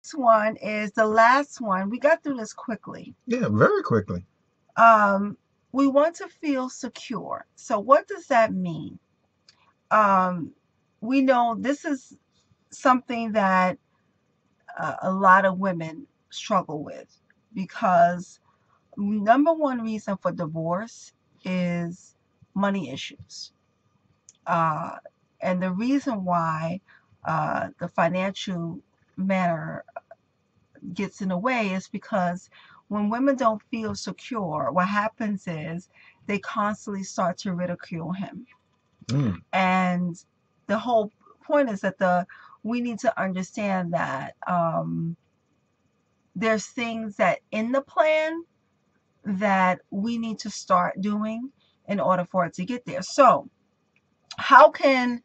next one is the last one. We got through this quickly. Yeah, very quickly. We want to feel secure. So what does that mean? We know this is something that a lot of women struggle with because number one reason for divorce is money issues. Uh, and the reason why the financial matter gets in the way is because when women don't feel secure, what happens is they constantly start to ridicule him. Mm. And the whole point is that we need to understand that there's things that in the plan that we need to start doing in order for it to get there. So how can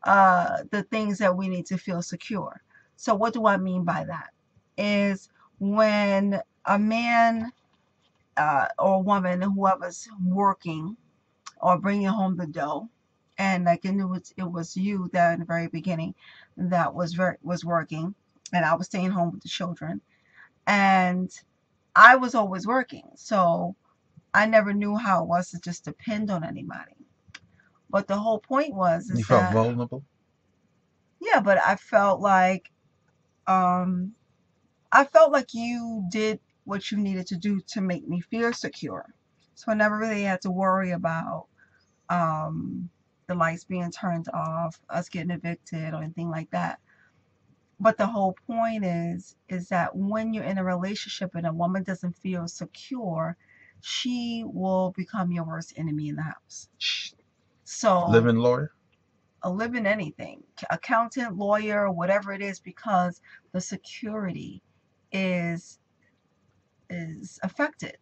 the things that we need to feel secure? So what do I mean by that? Is when a man or woman, whoever's working or bringing home the dough, and like it was you that in the very beginning that was working, and I was staying home with the children, and I was always working, so I never knew how it was to just depend on anybody. But the whole point was You is felt that vulnerable? yeah, but um I felt like you did what you needed to do to make me feel secure. So I never really had to worry about um, the lights being turned off, us getting evicted, or anything like that. But the whole point is that when you're in a relationship and a woman doesn't feel secure, she will become your worst enemy in the house. So Living lawyer? a live in anything, accountant, lawyer, whatever it is, because the security is affected.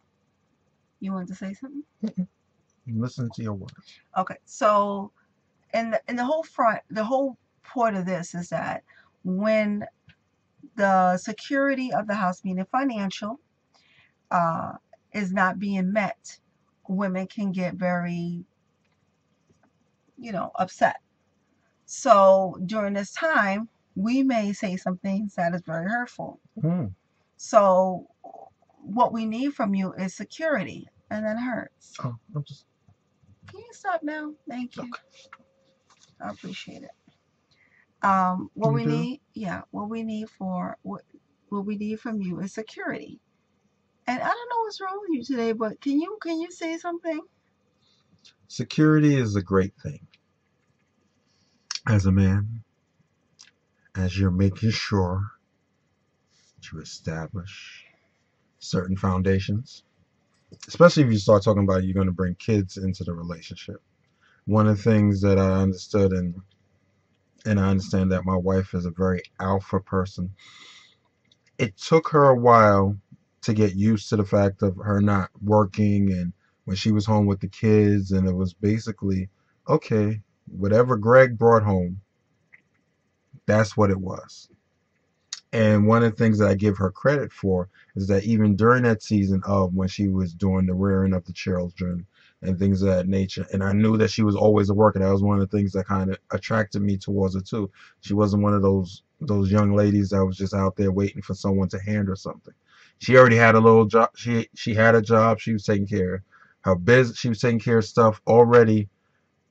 You want to say something? Listen to your words. Okay, so in the whole point of this is that when the security of the house, meaning financial, uh, is not being met, women can get very, upset. So during this time, we may say some things that is very hurtful. Mm. So what we need from you is security, and that hurts. Oh, I'm just Can you stop now? Thank you. okay. I appreciate it. What You we do? need, yeah, what we need from you is security. And I don't know what's wrong with you today, but can you say something? Security is a great thing. As a man, as you're making sure to establish certain foundations, especially if you start talking about you're going to bring kids into the relationship. One of the things that I understood, and I understand that my wife is a very alpha person. It took her a while to get used to the fact of her not working and when she was home with the kids, and it was basically okay, whatever Greg brought home, that's what it was. And one of the things that I give her credit for is that even during that season of when she was doing the rearing of the children and things of that nature, and I knew that she was always a worker. That was one of the things that kind of attracted me towards her too. She wasn't one of those young ladies that was just out there waiting for someone to hand her something. She already had a little job. She had a job. She was taking care of her business. She was taking care of stuff already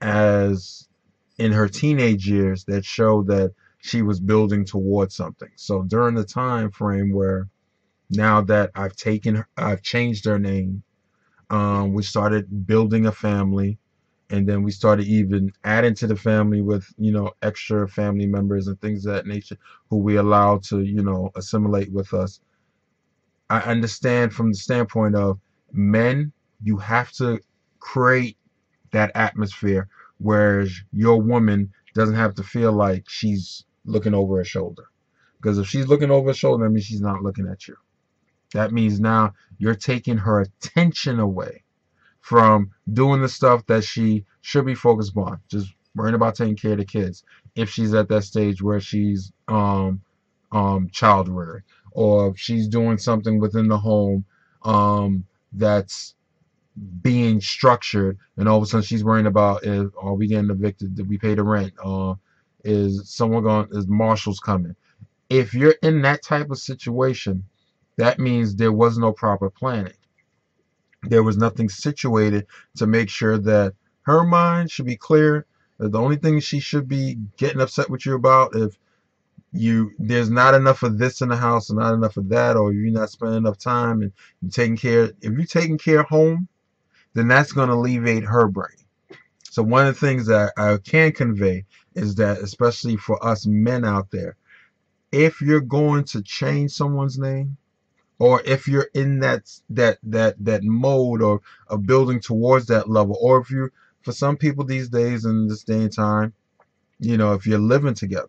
as in her teenage years that showed that she was building towards something. So during the time frame where now that I've changed her name, we started building a family, and then we started even adding to the family with extra family members and things of that nature who we allow to assimilate with us. I understand from the standpoint of men, you have to create that atmosphere where your woman doesn't have to feel like she's looking over her shoulder. Because if she's looking over her shoulder, that means she's not looking at you. That means now you're taking her attention away from doing the stuff that she should be focused on, just worrying about taking care of the kids. If she's at that stage where she's child rearing, or if she's doing something within the home that's being structured, and all of a sudden she's worrying about, are we getting evicted? Did we pay the rent? Is someone going? Is marshals coming? If you're in that type of situation, that means there was no proper planning. There was nothing situated to make sure that her mind should be clear. That the only thing she should be getting upset with you about, if there's not enough of this in the house and not enough of that, or you're not spending enough time and you're taking care. If you're taking care home, then that's going to alleviate her brain. So one of the things that I can convey is that, especially for us men out there, if you're going to change someone's name, or if you're in that mode or of building towards that level, or if you, for some people these days in this day and time, if you're living together,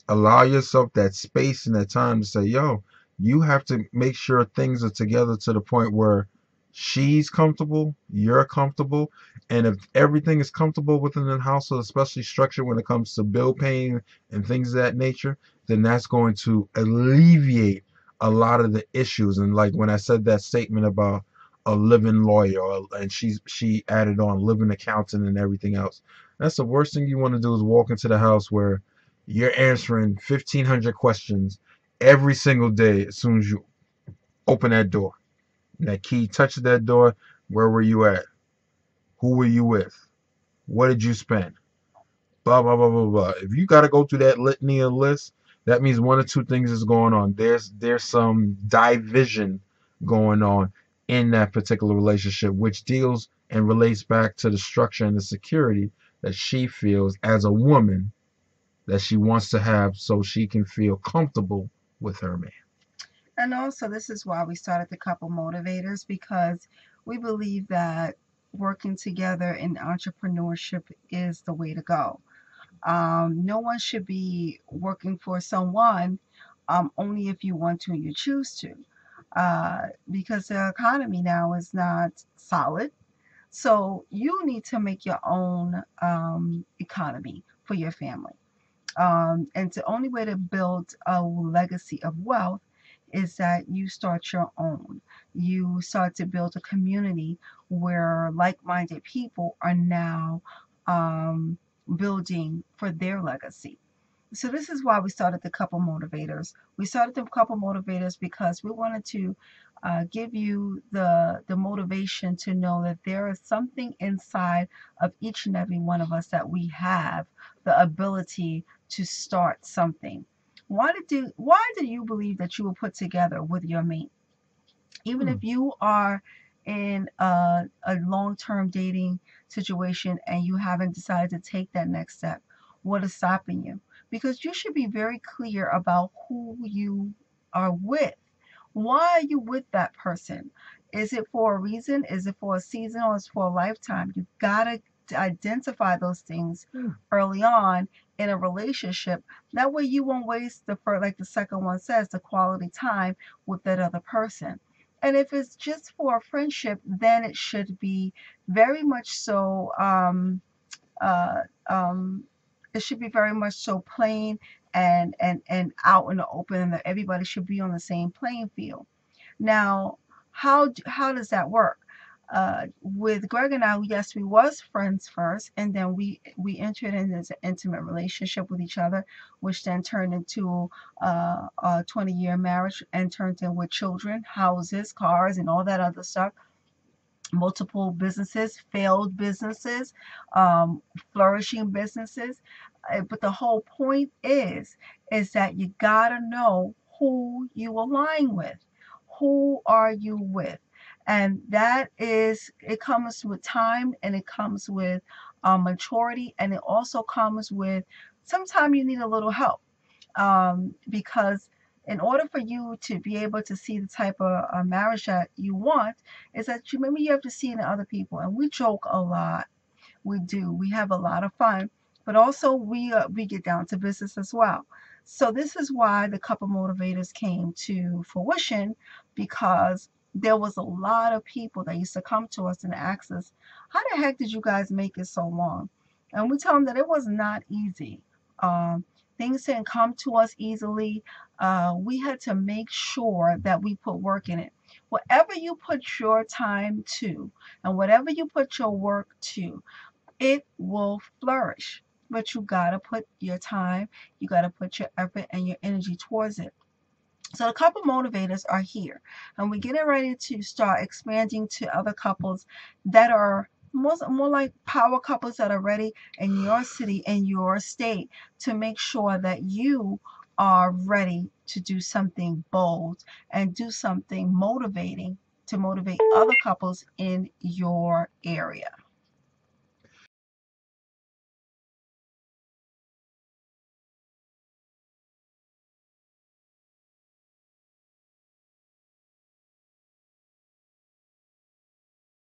allow yourself that space and that time to say, yo, you have to make sure things are together to the point where she's comfortable, you're comfortable. And if everything is comfortable within the household, especially structure when it comes to bill paying and things of that nature, then that's going to alleviate a lot of the issues. And like when I said that statement about a living lawyer, and she added on living accountant and everything else, that's the worst thing you want to do, is walk into the house where you're answering 1,500 questions every single day as soon as you open that door. And that key touches that door. Where were you at? Who were you with? What did you spend? Blah, blah, blah, blah, blah. If you got to go through that litany of lists, that means one or two things is going on. There's some division going on in that particular relationship, which deals and relates back to the structure and the security that she feels as a woman that she wants to have, so she can feel comfortable with her man. And also, this is why we started the Couple Motivators, because we believe that working together in entrepreneurship is the way to go. No one should be working for someone only if you want to and you choose to, because the economy now is not solid. So you need to make your own economy for your family. And the only way to build a legacy of wealth is that you start your own. You start to build a community where like minded people are now um, building for their legacy. So this is why we started the Couple Motivators. We started the Couple Motivators because we wanted to give you the motivation to know that there is something inside of each and every one of us, that we have the ability to start something. Why do you believe that you were put together with your mate? Even Hmm. if you are in a long-term dating situation and you haven't decided to take that next step, what is stopping you? Because you should be very clear about who you are with. Why are you with that person? Is it for a reason? Is it for a season, or is it for a lifetime? You gotta identify those things Hmm. early on in a relationship. That way you won't waste the first, like the second one says, the quality time with that other person. And if it's just for a friendship, then it should be very much so uh, um, it should be very much so plain and out in the open, and that everybody should be on the same playing field. Now, how does that work? With Greg and I, yes, we was friends first, and then we entered into an intimate relationship with each other, which then turned into a 20-year marriage and turned in with children, houses, cars, and all that other stuff. Multiple businesses, failed businesses, um, flourishing businesses. But the whole point is that you gotta know who you align with. Who are you with? And that is, it comes with time, and it comes with maturity, and it also comes with sometimes you need a little help, because in order for you to be able to see the type of marriage that you want, is that you maybe you have to see it in other people. And we joke a lot. We do. We have a lot of fun, but also we get down to business as well. So this is why the Couple Motivators came to fruition, because there was a lot of people that used to come to us and ask us, "How the heck did you guys make it so long?" And we tell them that it was not easy. Um, Things didn't come to us easily. We had to make sure that we put work in it. Whatever you put your time to, and whatever you put your work to, it will flourish. but you got to put your time, you got to put your effort and your energy towards it. So the couple motivators are here, and we're getting ready to start expanding to other couples that are more like power couples that are ready in your city, in your state, to make sure that you are ready to do something bold and do something motivating to motivate other couples in your area.